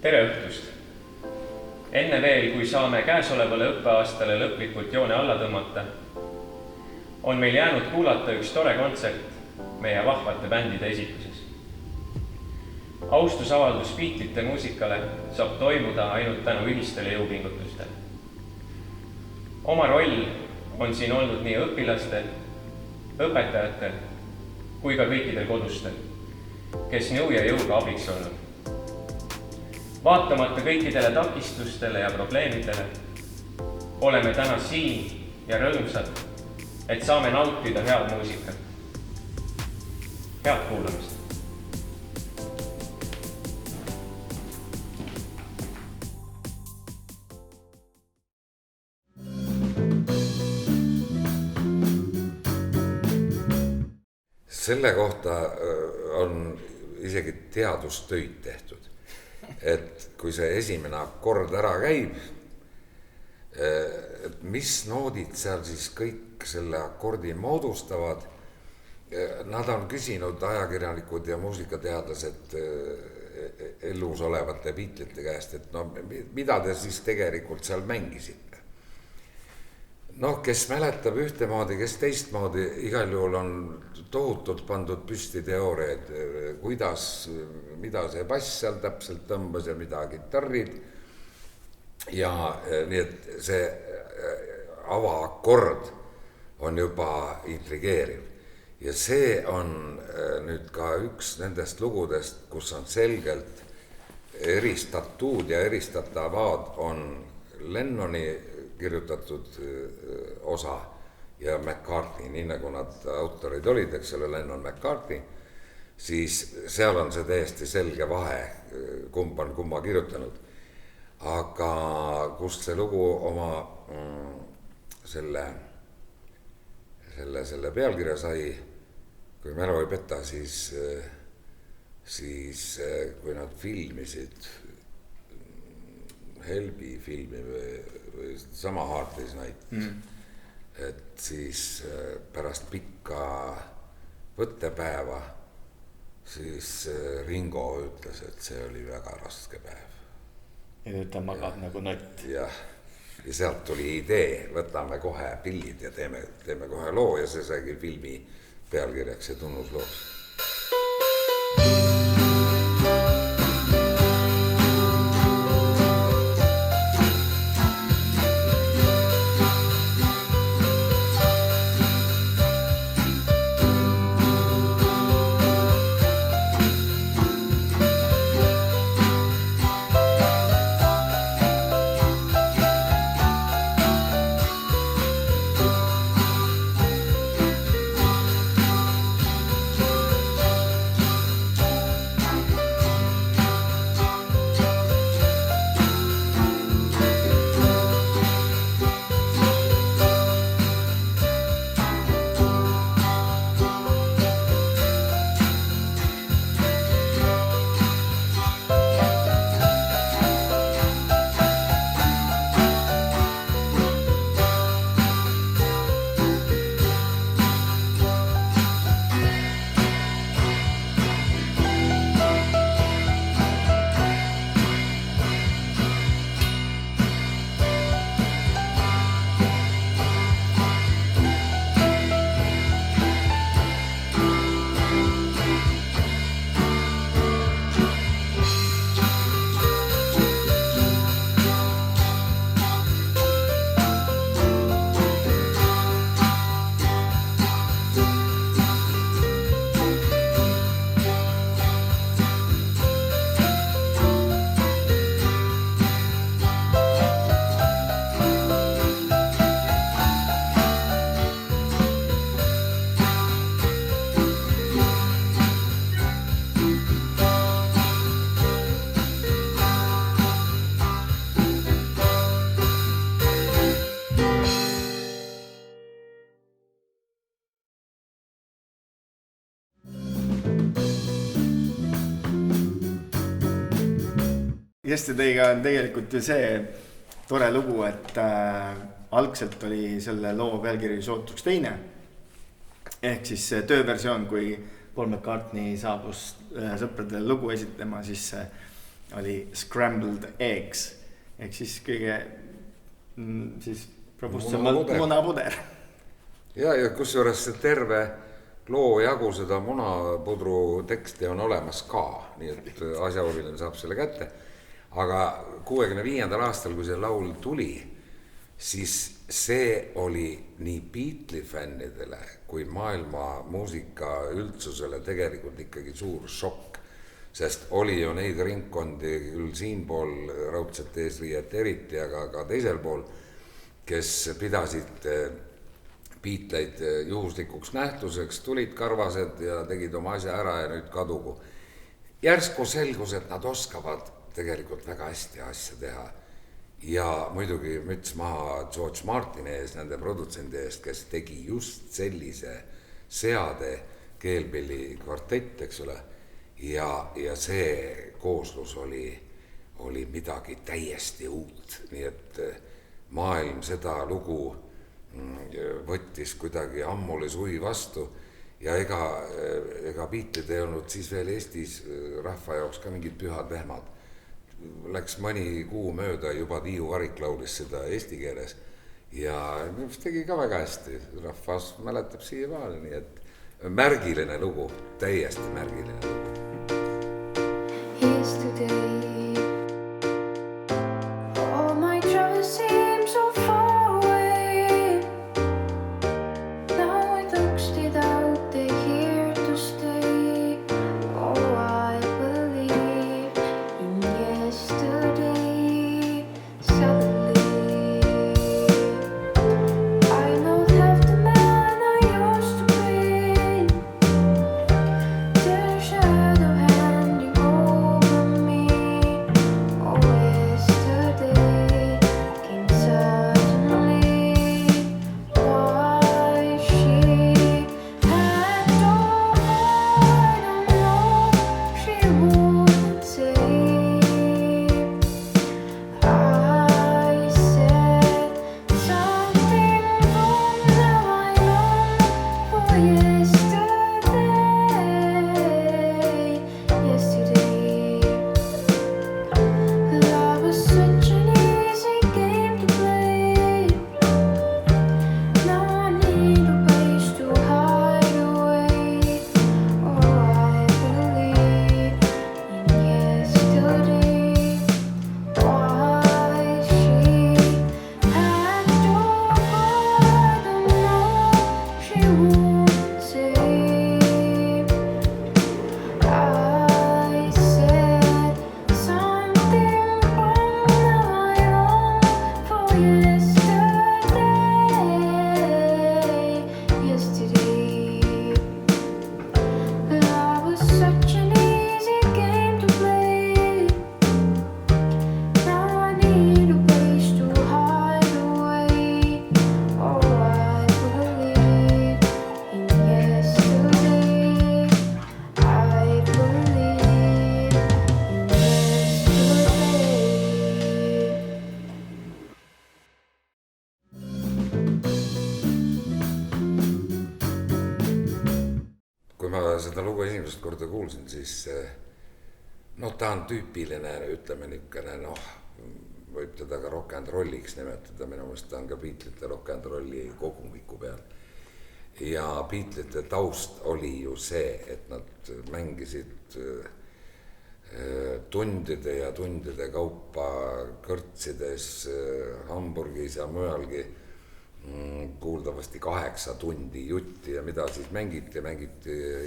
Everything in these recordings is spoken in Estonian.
Tere õhtust! Enne veel, kui saame käesolevale õppeaastale lõplikult joone alla tõmmata, on meil jäänud kuulata üks tore kontsert meie vahvate bändide esituses. Austusavaldus Beatlesite muusikale saab toimuda ainult tänu ühistele jõupingutustele. Oma roll on siin olnud nii õpilastel, õpetajatel kui ka kõikidel kodustel, kes nõu ja jõuga abiks olnud. Vaatamata kõikidele takistustele ja probleemidele oleme täna siin ja rõõmsad, et saame nautida head muusikat. Head kuulamist! Selle kohta on isegi teadustöid tehtud, et kui see esimene akord ära käib, et mis noodid seal siis kõik selle akordi moodustavad. Nad on küsinud ajakirjanikud ja muusikateadlased elus olevate Beatlesite käest, et no mida te siis tegelikult seal mängisite. Kes mäletab ühtemoodi, kes teistmoodi, igal juhul on tohutult pandud püsti teooriaid, mida see bass seal täpselt tõmbas ja mida kitarrid. Ja nii, et see avaakord on juba intrigeeriv. Ja see on nüüd ka üks nendest lugudest, kus on selgelt eristatud ja eristatavad on Lennoni kirjutatud osa ja McCartney, nii nagu nad autorid olid, eks ole, Lennon McCartney, siis seal on see täiesti selge vahe, kumb on kumma kirjutanud. Aga kust see lugu oma selle pealkirja sai, kui mälu ei peta, siis kui nad filmisid Helbi filmi või sama Hard Day's Night, et siis pärast pikka võttepäeva siis Ringo ütles, et see oli väga raske päev. Ja nüüd ta magab nagu nott. Ja sealt tuli idee, võtame kohe pillid ja teeme kohe loo ja see saigi filmi pealkirjaks ja tunnusloos. Yesterday'ga on tegelikult ju see tore lugu, et algselt oli selle loo pealkiri sootuks teine. Ehk siis tööversioon, kui Paul McCartney saabus sõpradele lugu esitlema, siis oli Scrambled Eggs ehk siis kõige siis robustsemalt munapuder. Ja kusjuures see terve loo jagu seda munapudru teksti on olemas ka, nii et asjaoluline saab selle kätte. Aga 65. aastal, kui see laul tuli, siis see oli nii Beatli fännidele kui maailma muusika üldsusele tegelikult ikkagi suur šokk, sest oli ju neid ringkondi küll siinpool raudset eesriiet eriti, aga ka teisel pool, kes pidasid Beatleid juhuslikuks nähtuseks, tulid karvased ja tegid oma asja ära ja nüüd kadugu. Järsku selgus, et nad oskavad tegelikult väga hästi asja teha. Ja muidugi müts maha George Martini ees, nende produtsendi eest, kes tegi just sellise seade keelpilli kvartett, eks ole. Ja see kooslus oli midagi täiesti uut, nii et maailm seda lugu võttis kuidagi ammuli suvi vastu ja ega Beatled ei olnud siis veel Eestis rahva jaoks ka mingid pühad vehmad. Läks mõni kuu mööda, juba Tiiu Varik laulis seda eesti keeles ja tegi ka väga hästi, rahvas mäletab siiamaani, nii et märgiline lugu, täiesti märgiline lugu. Yesterday all my troubles seem so far away. Now it looks without they're here to stay. Oh, I believe in yesterday. Suddenly I not have the man I used to be. The shadow handing over me. Oh, yesterday came suddenly. Why she had told, I don't know. She wouldn't say. I said something wrong. Now I long for yesterday. Yesterday, love was such an easy game to play. Now I need a place to hide away. Oh, I believe in yesterday. Why she had told, I don't know. She wouldn't say. I said something wrong. Now I long for yesterday. Yesterday, love was such an easy game to play. Now I need a place to hide away. Oh, I believe in yesterday. I believe in yesterday. Kui ma seda lugu esimest korda kuulsin, siis ta on tüüpiline, ütleme niisugune, võib teda ka rock and rolliks nimetada, minu meelest ta on ka Beatlete rock and rolli kogumiku peal. Ja Beatlete taust oli ju see, et nad mängisid tundide ja tundide kaupa kõrtsides Hamburgis ja mujalgi kuuldavasti 8 tundi jutti ja mida siis mängiti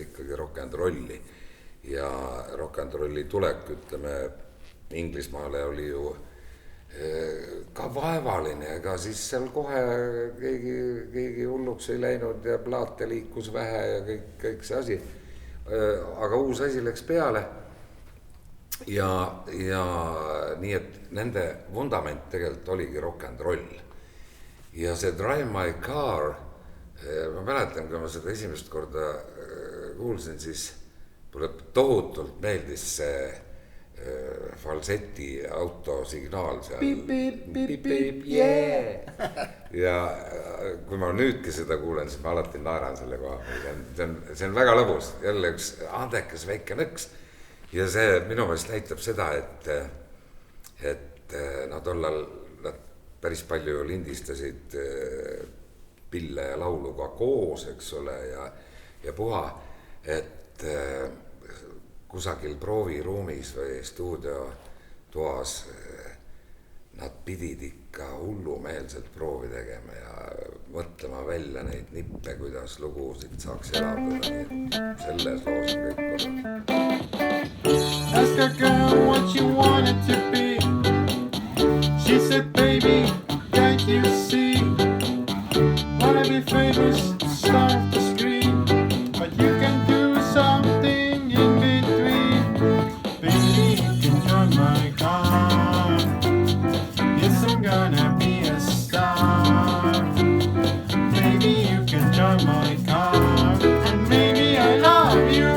ikkagi rock and rolli. Ja rock and rolli tulek, ütleme, Inglismaale oli ju ka vaevaline, ega siis seal kohe keegi hulluks ei läinud ja plaate liikus vähe ja kõik see asi. Aga uus asi läks peale ja nii, et nende vundament tegelikult oligi rock and roll. Ja see Drive My Car, ma mäletan, kui ma seda esimest korda kuulsin, siis mulle tohutult meeldis see falseti autosignaal seal. Piip, yeah! Ja kui ma nüüdki seda kuulen, siis ma alati naeran selle koha. See on väga lõbus, jälle üks andekas väike nõks. ja see minu meelest näitab seda, et no tollal nad päris palju lindistasid pille ja laulu ka koos, eks ole, ja puha, et kusagil prooviruumis või stuudiotoas nad pidid ikka hullumeelselt proovi tegema ja mõtlema välja neid nippe, kuidas lugusid saaks elavdada, nii et selles loos on kõik olnud. Ask a girl what you wanted to be. She said, baby, can't you see? Wanna be famous, star of the screen, but you can do something in between. Baby, you can drive my car. Yes, I'm gonna be a star. Baby, you can drive my car, and maybe I love you.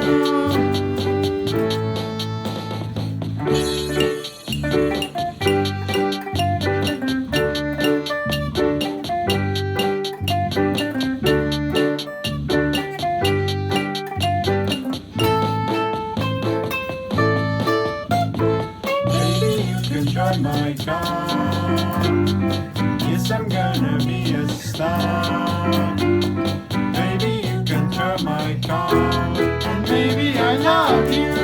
My car. Yes, I'm gonna be a star. Baby, you can drive my car, and maybe I love you.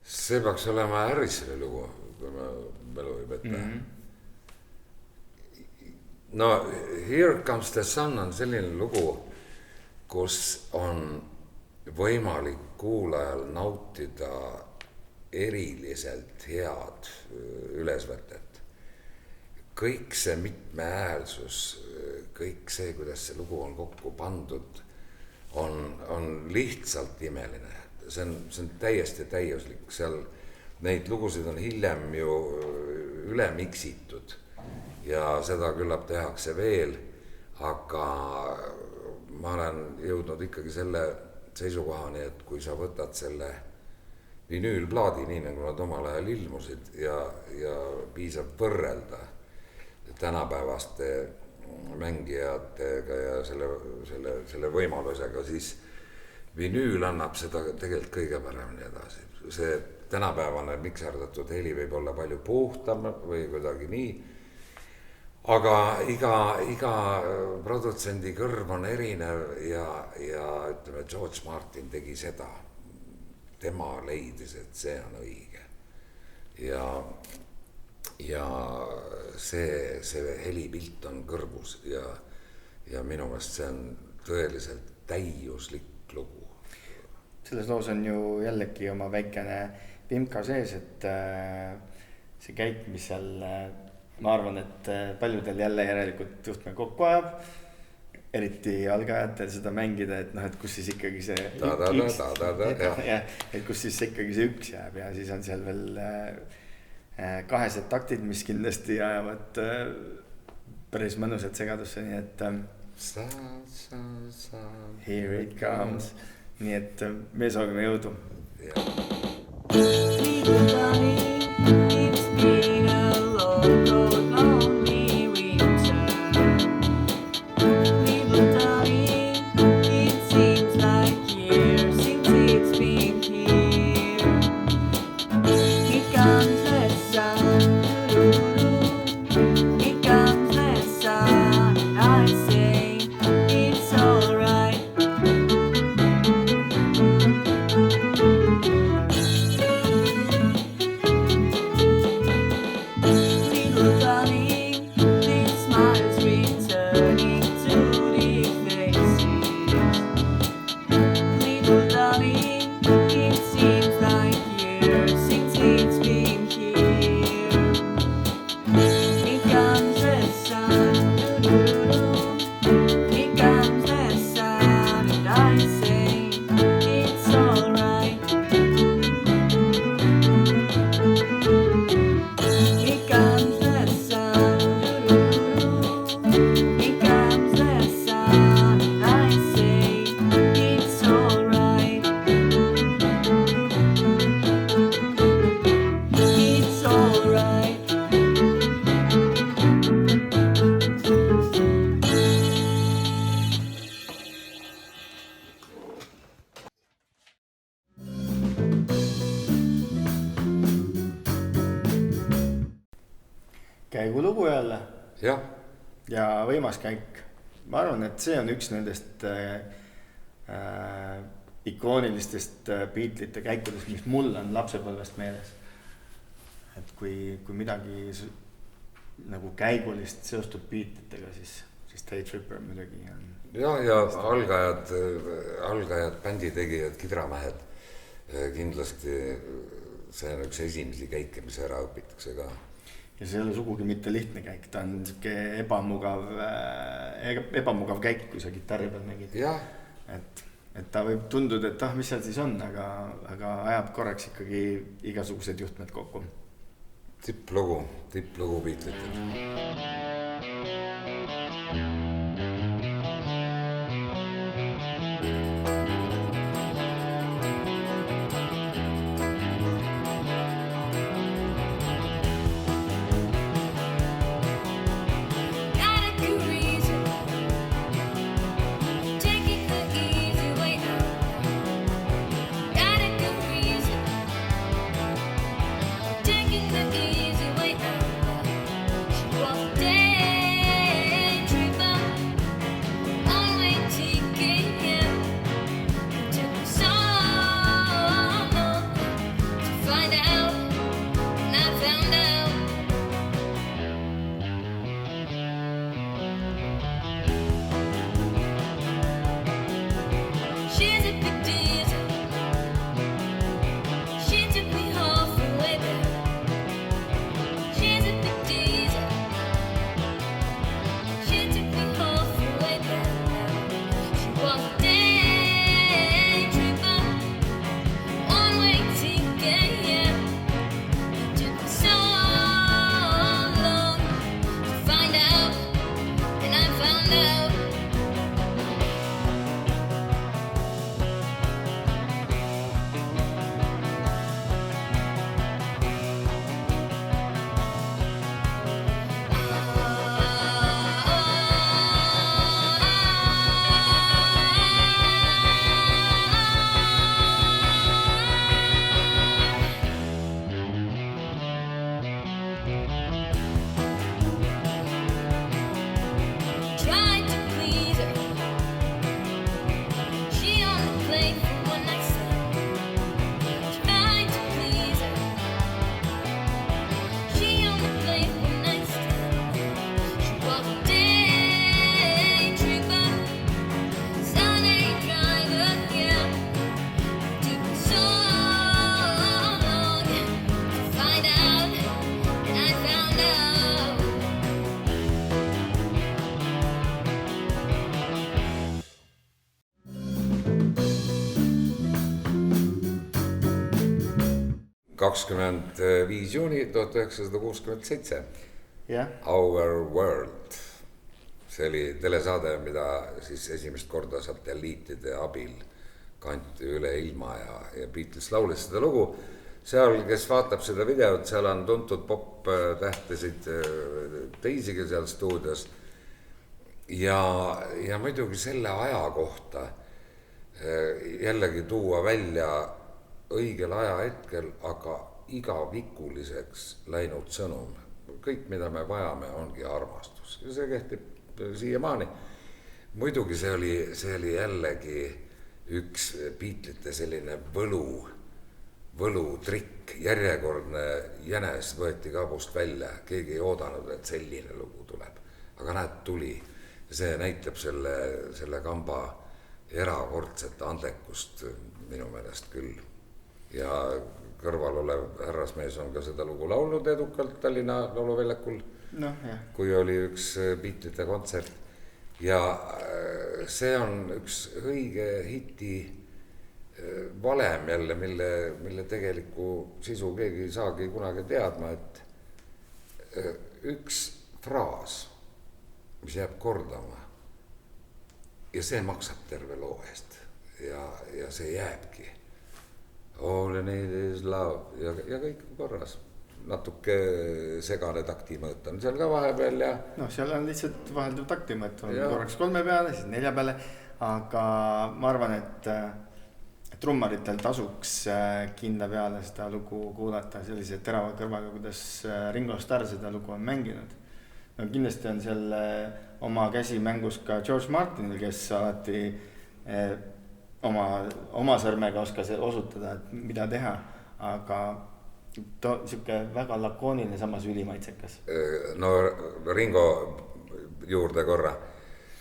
See peaks olema Harrisoni lugu, kui ma mälu ei peta. No Here Comes the Sun on selline lugu, kus on võimalik kuulajal nautida eriliselt head ülesvõtet. Kõik see mitmeäärsus, kõik see, kuidas see lugu on kokku pandud, on lihtsalt imeline. See on täiesti täiuslik, seal neid lugusid on hiljem ju üle miksitud ja seda küllap tehakse veel, aga ma olen jõudnud ikkagi selle seisukohani, et kui sa võtad selle vinüülplaadi, nii nagu nad omal ajal ilmusid ja piisab võrrelda tänapäevaste mängijatega ja selle võimalusega, siis vinüül annab seda tegelikult kõige paremini edasi. See tänapäevane mikserdatud heli võib olla palju puhtam või kuidagi nii, aga iga produtsendi kõrv on erinev ja ütleme, George Martin tegi seda. Tema leidis, et see on õige. Ja see helipilt on kõrvus ja minu meelest see on tõeliselt täiuslik lugu. Selles loos on ju jällegi oma väikene vimka sees, et see käik, mis seal, ma arvan, et paljudel jälle järelikult juhtme kokku ajab, eriti algajatel seda mängida, et noh, et kus siis ikkagi see et kus siis ikkagi see üks jääb ja siis on seal veel kahesed taktid, mis kindlasti ajavad päris mõnusat segadusse, nii et here it comes. Nii et me soovime jõudu. käigulugu jälle jah, ja võimas käik. Ma arvan, et see on üks nendest ikoonilistest Beatlesite käikudest, mis mul on lapsepõlvest meeles. Et kui midagi nagu käigulist seostub Beatlesitega, siis Day Tripper muidugi on. ja algajad, bänditegijad, kidramehed, kindlasti see on üks esimesi käike, mis ära õpitakse ka. Ja see ei ole sugugi mitte lihtne käik, ta on siuke ebamugav käik, kui sa kitarri peal mängid. Et ta võib tunduda, et mis seal siis on, aga ajab korraks ikkagi igasugused juhtmed kokku. Tipplugu Beatlesil. juuni 1967. Our World. See oli telesaade, mida siis esimest korda satelliitide abil kanti üle ilma ja Beatles laulis seda lugu. Seal, kes vaatab seda videot, seal on tuntud pop-tähtesid teisigi seal stuudios. Ja muidugi selle aja kohta jällegi tuua välja õigel ajahetkel, aga igavikuliseks läinud sõnum. Kõik, mida me vajame, ongi armastus. Ja see kehtib siiamaani. Muidugi see oli jällegi üks Beatlesite selline võlutrikk. Järjekordne jänes võeti kabust välja. Keegi ei oodanud, et selline lugu tuleb. Aga näed, tuli. See näitab selle kamba erakordset andekust minu meelest küll. Ja kõrval olev härrasmees on ka seda lugu laulnud edukalt Tallinna Lauluväljakul, kui oli üks Beatlesite kontsert. Ja see on üks õige hiti valem jälle, mille tegeliku sisu keegi ei saagi kunagi teadma, et üks fraas, mis jääb kordama ja see maksab terve loo eest ja see jääbki. All you need is love ja kõik korras. Natuke segane taktimõõt on seal ka vahepeal ja... seal on lihtsalt vahelduv taktimõõt, korraks 3 peale, siis 4 peale, aga ma arvan, et trummaritel tasuks kindla peale seda lugu kuulata sellise terava kõrvaga, kuidas Ringo Starr seda lugu on mänginud. No kindlasti on seal oma käsi mängus ka George Martinil, kes alati oma sõrmega oskas osutada, et mida teha, aga siuke väga lakooniline, samas ülimaitsekas. No Ringo juurde korra,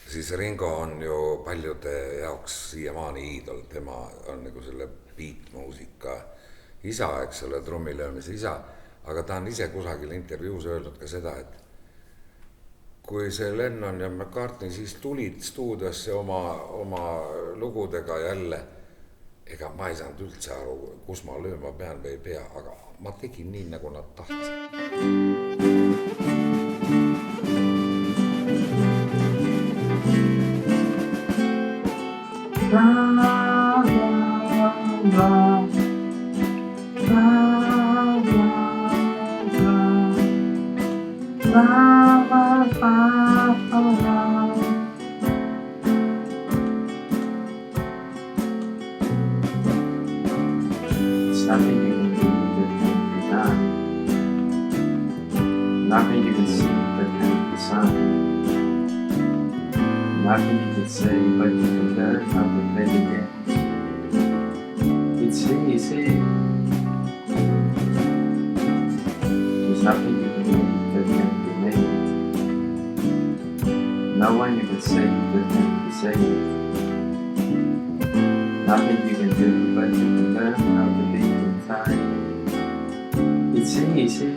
siis Ringo on ju paljude jaoks siiamaani iidol, tema on nagu selle beatmuusika isa, eks ole, trummilöömise isa, aga ta on ise kusagil intervjuus öelnud ka seda, et kui see Lennon ja McCartney siis tulid stuudiosse oma lugudega jälle, ega ma ei saanud üldse aru, kus ma lööma pean või ei pea, aga ma tegin nii, nagu nad tahtsid. Nothing you can see but can be sung. Nothing you can say but you can learn how to play the game. It's easy. There's nothing you can make that can be made. No one you can save that can be saved. Nothing you can do but you can learn how to be in time. It's easy.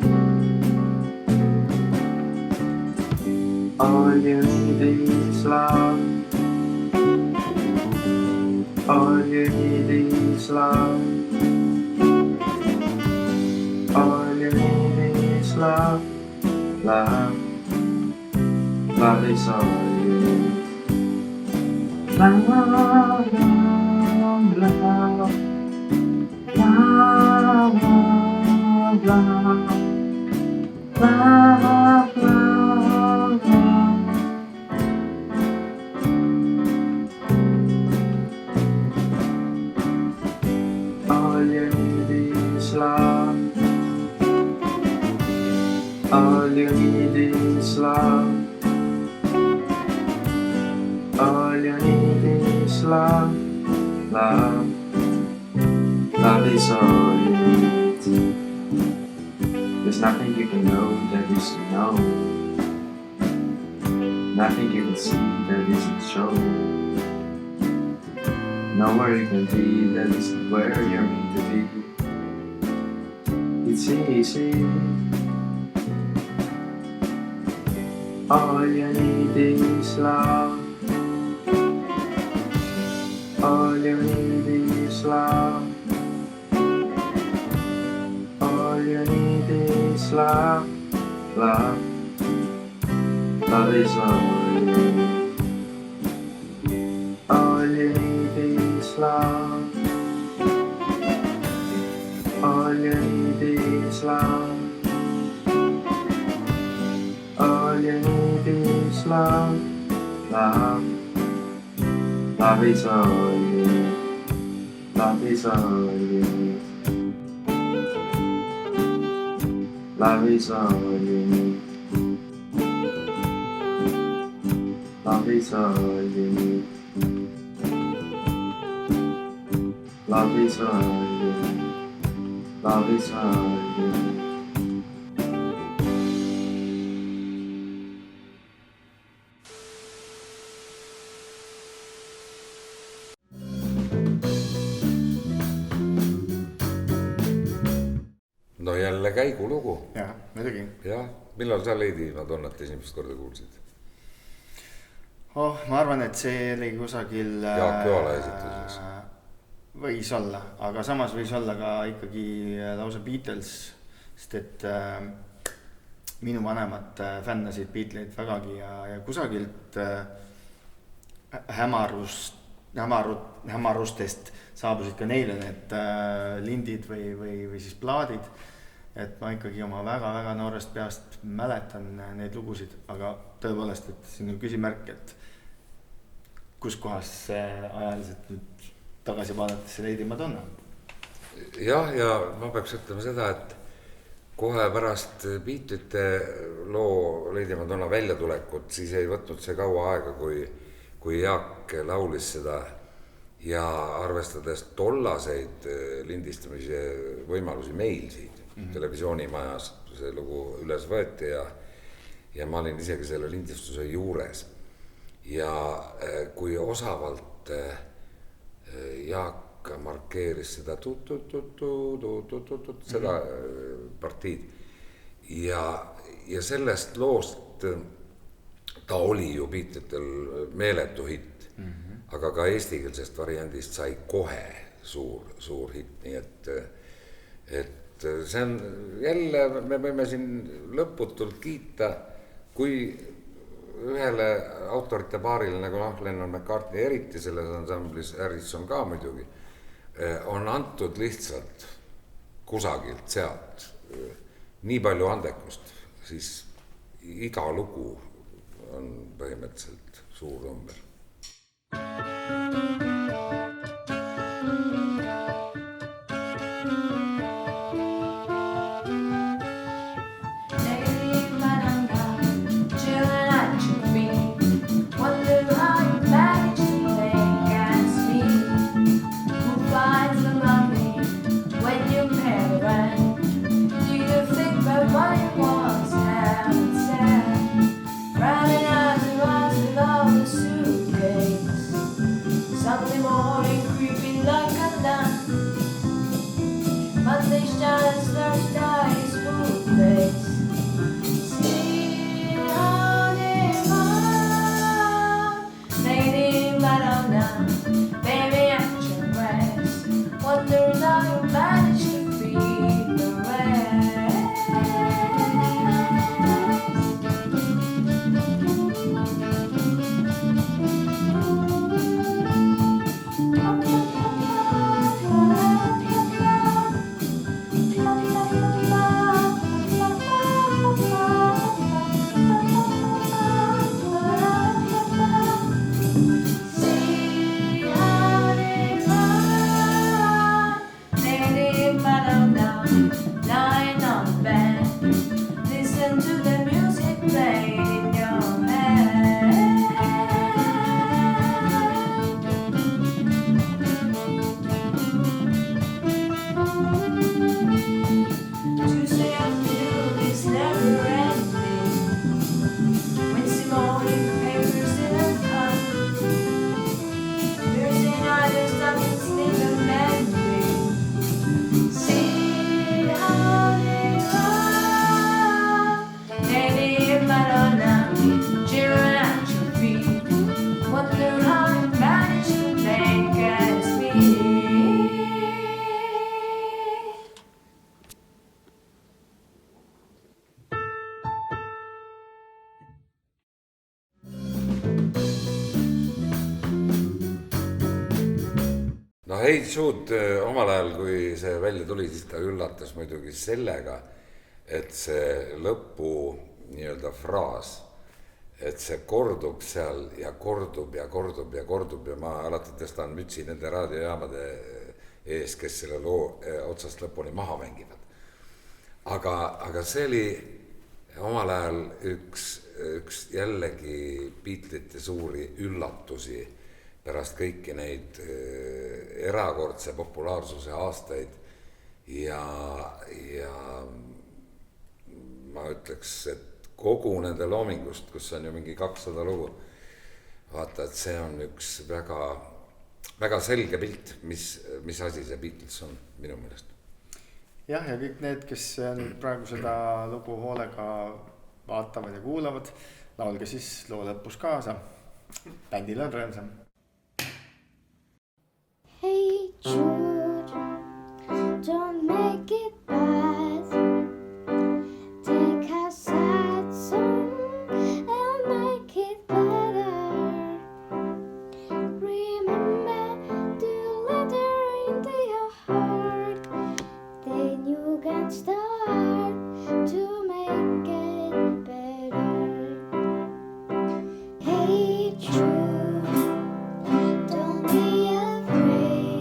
All you need is love. All you need is love. All you need is love. Love. Love is all you need. Love, love, love. Love, love, love. Love, love. All you need is love. All you need is love. All you need is love. Love. Love is all you need. There's nothing you can know that isn't known. Nothing you can see that isn't shown. Nowhere you can be that isn't where you're meant to be. It's easy. All you need is love. All you need is love. All you need is love. Love. Love is all you need. All you need is love. All you need is love. All you need is love. Love. Love is all you need. Love is all you need. Love is all you need. Love is all you need. Love is all you need. Love is all you need. No jälle käigulugu. Jah, muidugi. Jah, millal sa Lady Madonnat esimest korda kuulsid? Ma arvan, et see oli kusagil Jaak Joala esituses. Võis olla, aga samas võis olla ka ikkagi lausa Beatles, sest et minu vanemad fännasid Beatleid vägagi ja kusagilt hämarustest saabusid ka neile need lindid või siis plaadid. Et ma ikkagi oma väga-väga noorest peast mäletan neid lugusid, aga tõepoolest, et siin on küsimärk, et kus kohas see ajaliselt nüüd tagasi vaadates Lady Madonna. jah, ja ma peaks ütlema seda, et kohe pärast Beatlesite loo Lady Madonna väljatulekut, siis ei võtnud see kaua aega, kui Jaak laulis seda ja arvestades tollaseid lindistamise võimalusi meil siin televisioonimajas see lugu üles võeti ja ma olin isegi selle lindistuse juures. Ja kui osavalt Jaak markeeris seda seda partiid ja sellest loost ta oli ju Beatlesil meeletu hitt, aga ka eestikeelsest variandist sai kohe suur hitt, nii et see on jälle, me võime siin lõputult kiita, kui ühele autorite paarile nagu Lennon McCartney, eriti selles ansamblis Harrison ka muidugi, on antud lihtsalt kusagilt sealt nii palju andekust, siis iga lugu on põhimõtteliselt suur number. Hey Jude omal ajal, kui see välja tuli, siis ta üllatas muidugi sellega, et see lõpu nii-öelda fraas, et see kordub seal ja kordub ja kordub ja kordub ja ma alati tõstan mütsi nende raadiojaamade ees, kes selle loo otsast lõpuni maha mängivad. Aga see oli omal ajal üks jällegi Beatlesite suuri üllatusi pärast kõiki neid erakordse populaarsuse aastaid ja ma ütleks, et kogu nende loomingust, kus on ju mingi 200 lugu, vaata, et see on üks väga, väga selge pilt, mis asi see Beatles on minu meelest. Jah, ja kõik need, kes praegu seda lugu hoolega vaatavad ja kuulavad, laulge siis loo lõpus kaasa. Bändil on rõõmsam. Hey Jude, don't make it bad. Take a sad song and make it better. Remember the letter into your heart. Then you can start to make it better. Hey Jude, don't be afraid.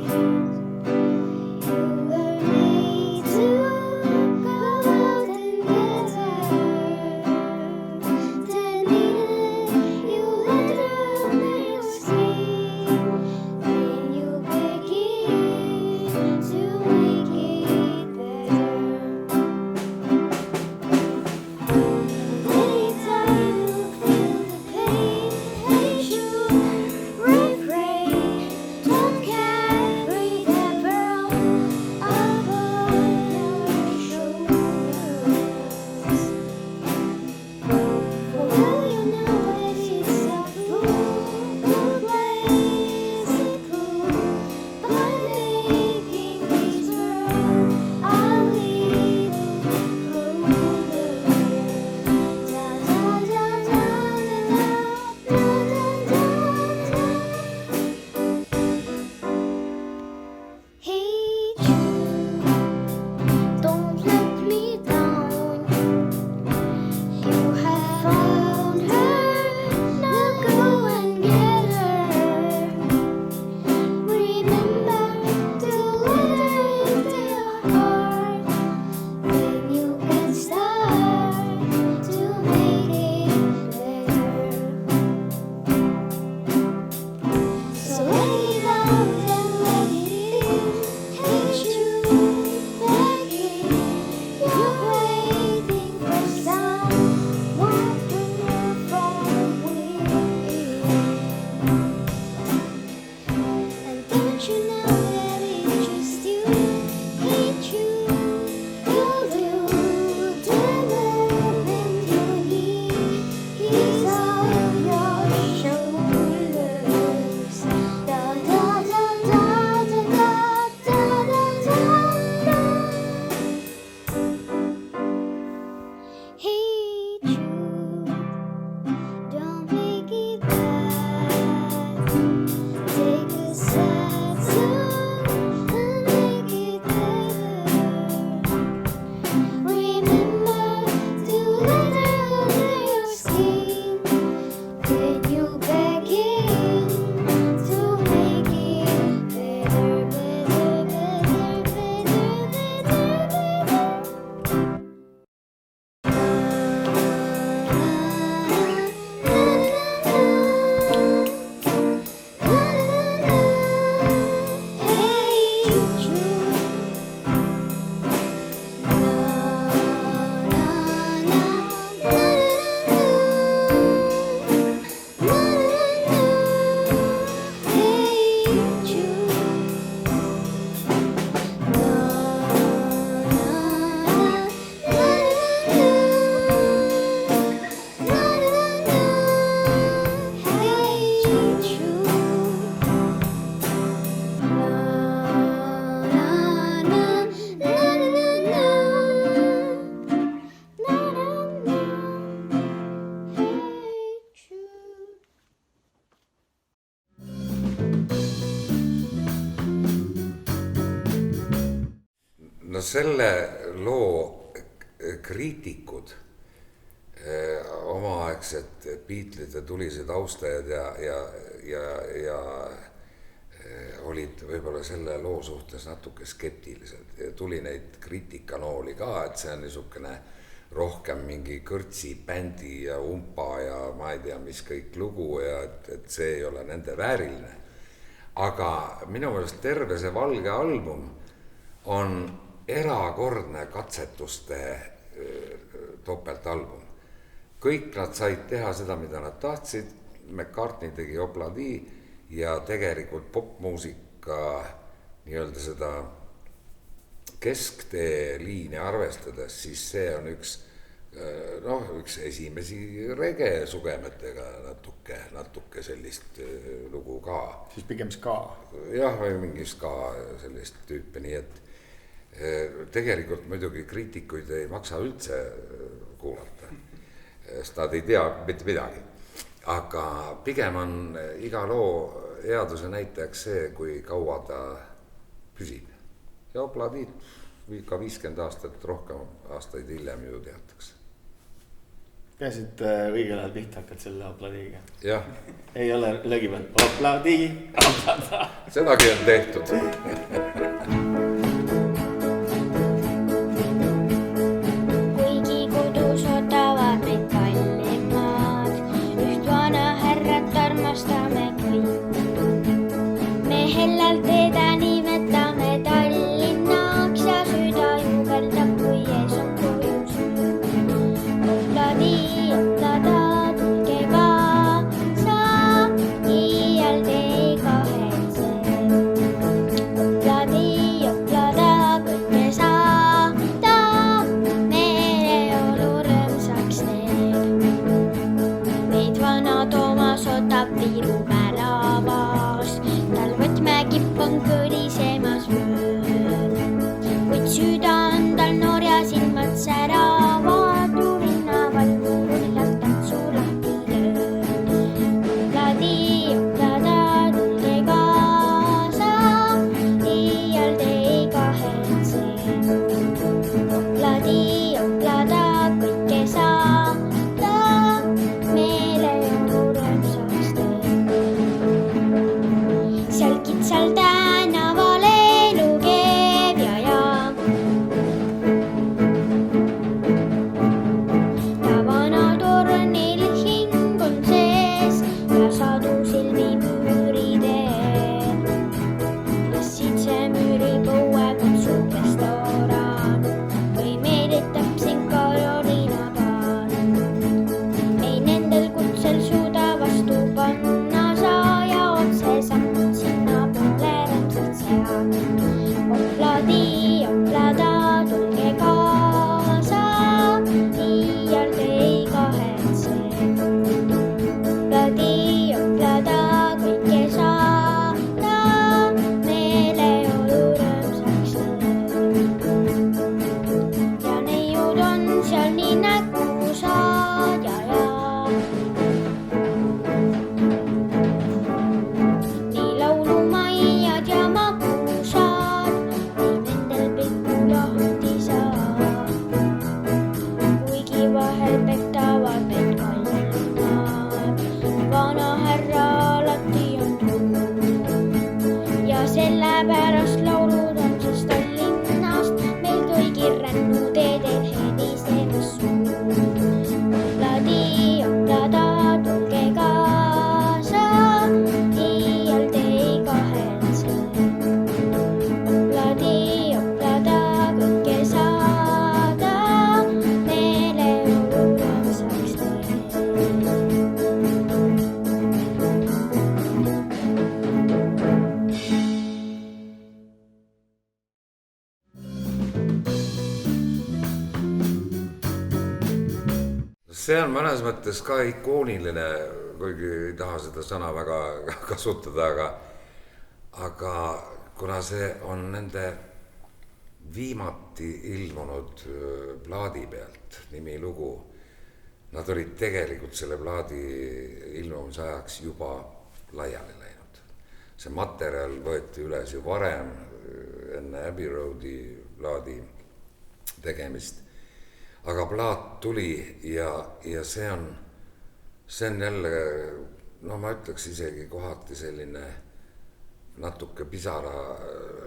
no selle loo kriitikud, omaaegsed Beatles'ide tulised austajad ja olid võib-olla selle loo suhtes natuke skeptilised ja tuli neid kriitikanooli ka, et see on niisugune rohkem mingi kõrtsi bändi ja umpa ja ma ei tea, mis kõik lugu ja et see ei ole nende vääriline. Aga minu meelest terve see Valge album on erakordne katsetuste topeltalbum. Kõik nad said teha seda, mida nad tahtsid, McCartney tegi Obladi ja tegelikult popmuusika nii-öelda seda kesktee liini arvestades, siis see on üks esimesi rege-sugemetega natuke sellist lugu ka. Siis pigem ska. Jah, või mingi ska sellist tüüpi, nii et tegelikult muidugi kriitikuid ei maksa üldse kuulata, sest nad ei tea mitte midagi. Aga pigem on iga loo headuse näitajaks see, kui kaua ta püsib. Ja Obladiid ka 50 aastat rohkem aastaid hiljem ju teatakse. Käisid õigel ajal pihta hakkad selle Obladiiga. Jah. Ei ole lõgivad Obladi, Oblada. Sedagi on tehtud. Kuigi kodus ootavad meid kallimad, üht vana härrat armastame kõik. Me hellalt teda nimetame Tallinnaks ja süda jubeldab, kui ees on koju süü. Obladi, oblada, tulge kaasa, iial te ei kahetse. Obladi, oblada, kõike saada, meeleolu rõõmsaks teeb. Meid vana Toomas otab Viru väravas, tal võtmekipp on kõlisemas vöör. Kuid süda on tal noor ja silmad säravad, jurinna valgu rullalt tantsu lahti lööd. Obladi, oblada, tulge kaasa, iial te ei kahetse. Obladi, oblada, kõike saada, meeleolu rõõmsaks teeb. Seal kitsal tänaval elu keeb ja ta vana tornil hing on sees ja sadu silmi müüridel. Siitse müüripõue kutsub restoran või meelitab siin Carolina baar. Ei nendel kutsel suuda vastu panna saa ja otse sammud sinna poole rõõmsalt sead. Obladi, oblada, tulge kaasa, iial te ei kahetse. Obladi, oblada, kõike saada, meeleolu rõõmsaks teeb. Ja neiud on seal nii nägusad ja nii laulumaiad ja magusad, ei nendel pilku lahti saa. Kuigi vahel pektavad meid kallimad, vana härra alati on truu. Ja sellepärast laulud on sest Tallinnast meil kõigil rännuteedel helisemas suu. Obladi, oblada, tulge kaasa, iial te ei kahetse. Obladi, oblada, kõike saada, meeleolu rõõmsaks teeb. See on mõnes mõttes ka ikooniline, kuigi ei taha seda sõna väga kasutada, aga kuna see on nende viimati ilmunud plaadi pealt nimilugu, nad olid tegelikult selle plaadi ilmumise ajaks juba laiali läinud. See materjal võeti üles ju varem, enne Abbey Roadi laadi tegemist. Aga plaat tuli ja see on jälle, no ma ütleks isegi kohati selline natuke pisara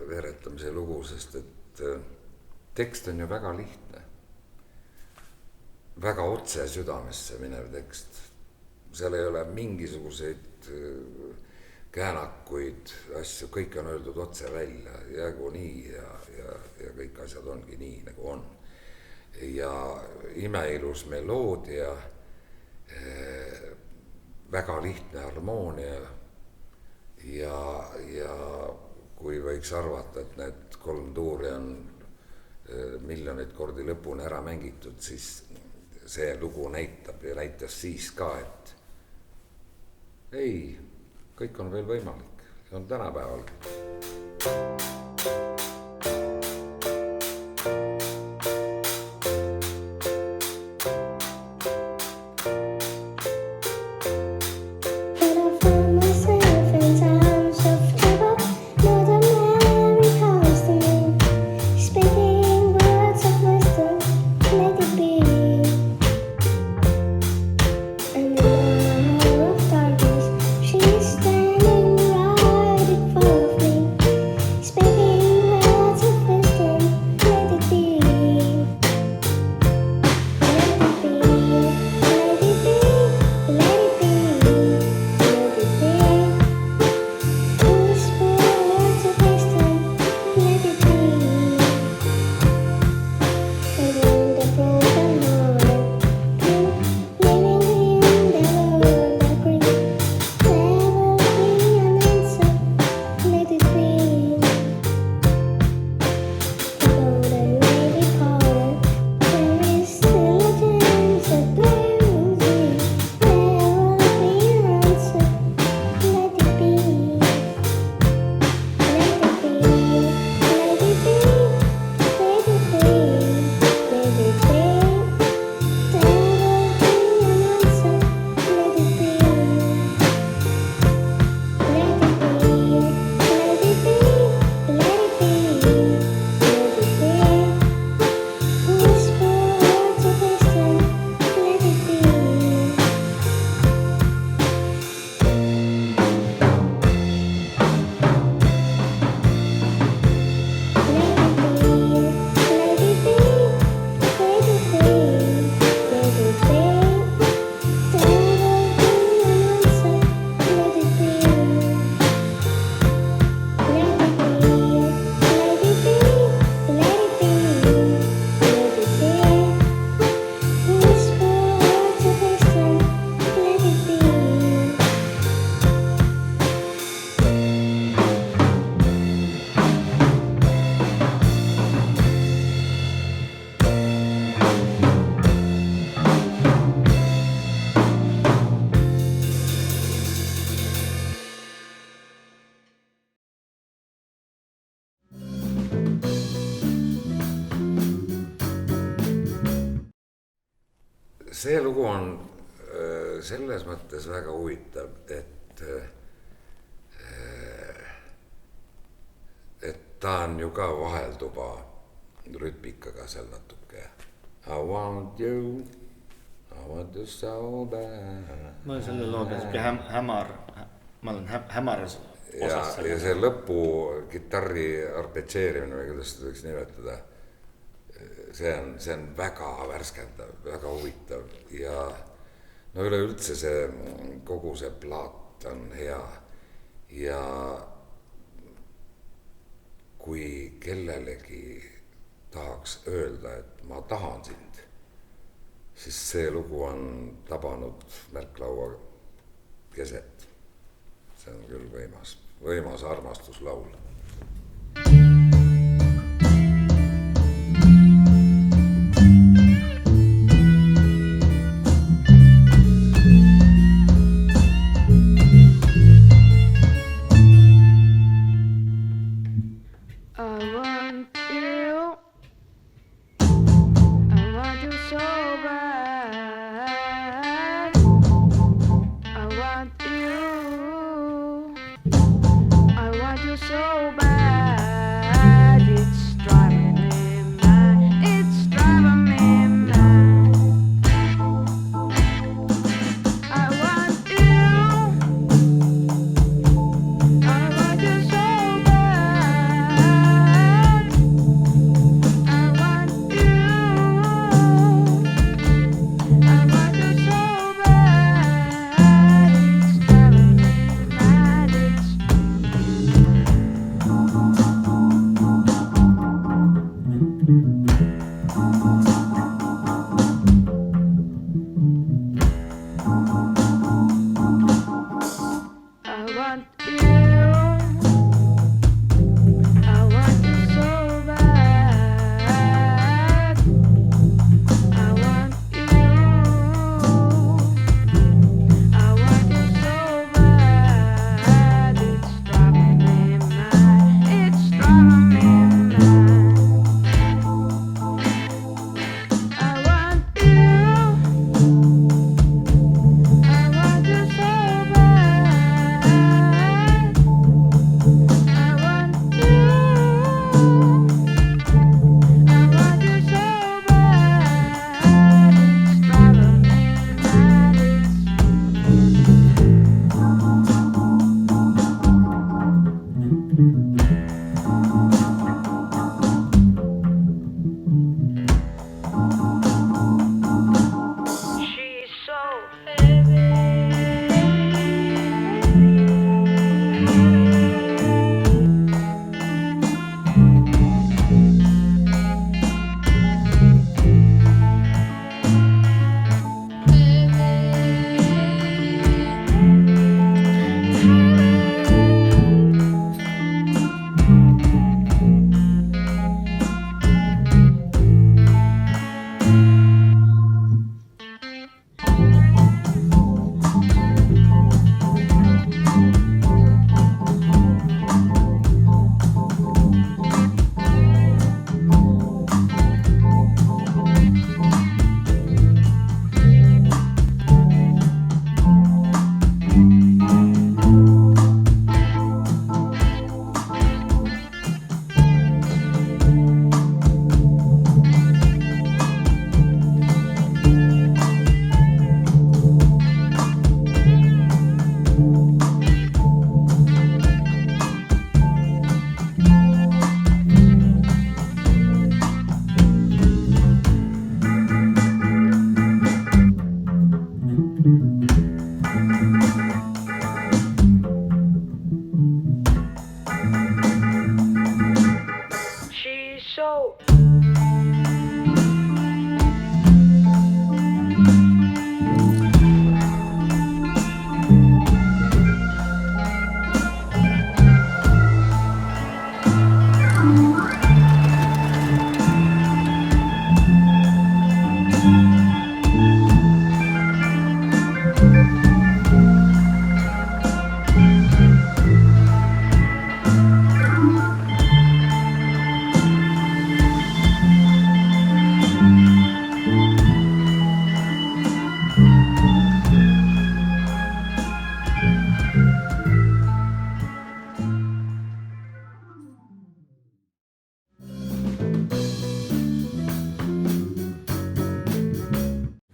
veeretamise lugu, sest et tekst on ju väga lihtne, väga otse südamesse minev tekst. Seal ei ole mingisuguseid käänakuid, asju, kõik on öeldud otse välja, jäägu nii ja kõik asjad ongi nii, nagu on. Ja imeilus meloodia, väga lihtne harmoonia ja kui võiks arvata, et need 3 tuuri on miljonit kordi lõpuni ära mängitud, siis see lugu näitab ja näitas siis ka, et ei, kõik on veel võimalik, see on tänapäeval. See lugu on selles mõttes väga huvitav, et ta on ju ka vahelduba rütmikaga seal natuke. I want you so bad. Ma selle looga hämar, ma olen hämaras osas. Ja see lõpu kitarri arpetseerimine, või kuidas seda võiks nimetada, see on väga värskendav, väga huvitav ja no üleüldse see kogu see plaat on hea ja kui kellelegi tahaks öelda, et ma tahan sind, siis see lugu on tabanud märklaua keset. See on küll võimas armastuslaul. So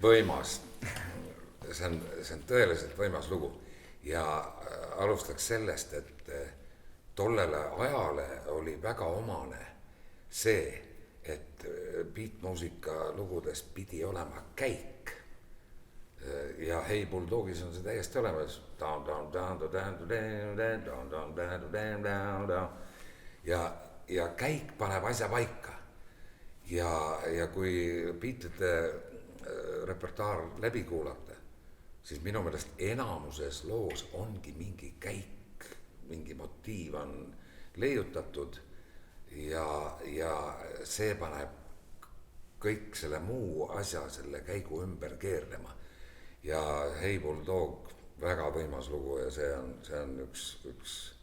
võimas. See on tõeliselt võimas lugu ja alustaks sellest, et tollele ajale oli väga omane see, et beatmuusika lugudes pidi olema käik. Ja Hey Bulldogis on see täiesti olemas. Ja käik paneb asja paika. Ja kui Beatles'te repertuaar läbi kuulata, siis minu meelest enamuses loos ongi mingi käik, mingi motiiv on leiutatud ja see paneb kõik selle muu asja selle käigu ümber keerlema. Ja Hey Bulldog, väga võimas lugu ja see on üks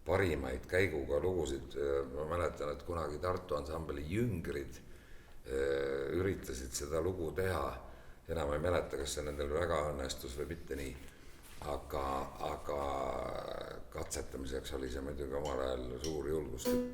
parimaid käiguga lugusid. Ma mäletan, et kunagi Tartu ansambli Jüngrid üritasid seda lugu teha. Enam ei mäleta, kas see nendel väga õnnestus või mitte nii. Aga katsetamiseks oli see muidugi omal ajal suur julgustükk.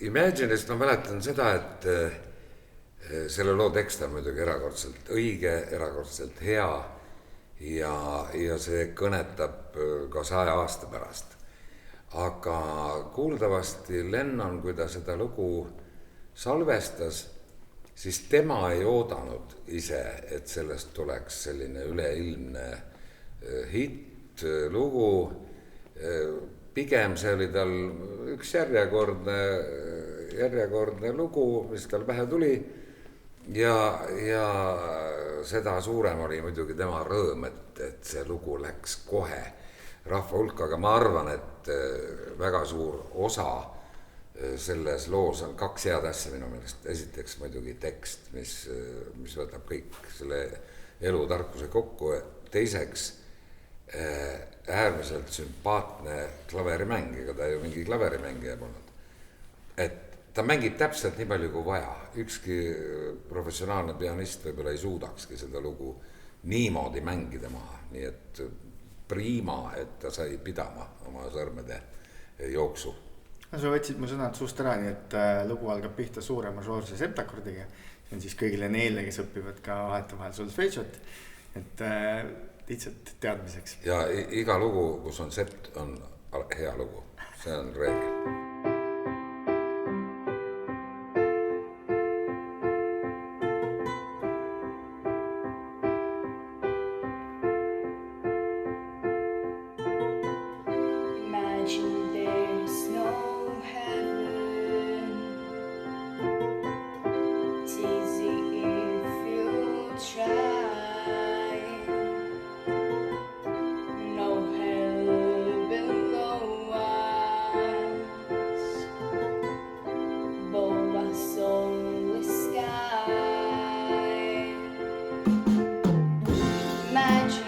Imagine'ist ma mäletan seda, et selle loo tekst on muidugi erakordselt õige, erakordselt hea ja see kõnetab ka 100 aasta pärast. Aga kuuldavasti Lennon, kui ta seda lugu salvestas, siis tema ei oodanud ise, et sellest tuleks selline üleilmne hitt lugu. Pigem see oli tal üks järjekordne lugu, mis tal pähe tuli ja seda suurem oli muidugi tema rõõm, et see lugu läks kohe rahva hulka, aga ma arvan, et väga suur osa selles loos on 2 head asja minu meelest. Esiteks muidugi tekst, mis võtab kõik selle elutarkuse kokku. Teiseks äärmiselt sümpaatne klaverimäng, ega ta ju mingi klaverimängija polnud. Et ta mängib täpselt nii palju kui vaja. Ükski professionaalne pianist võib-olla ei suudakski seda lugu niimoodi mängida maha, nii et prima, et ta sai pidama oma sõrmede jooksu. No sa võtsid mu sõnad suust ära, nii et lugu algab pihta suure mažoorse septakordiga. See on siis kõigile neile, kes õpivad ka vahetevahel solfedžot, et lihtsalt teadmiseks. Ja iga lugu, kus on sept, on hea lugu, see on reegel. Imagine there's no heaven. It's easy if you try. No hell below us, but a soulless sky. Imagine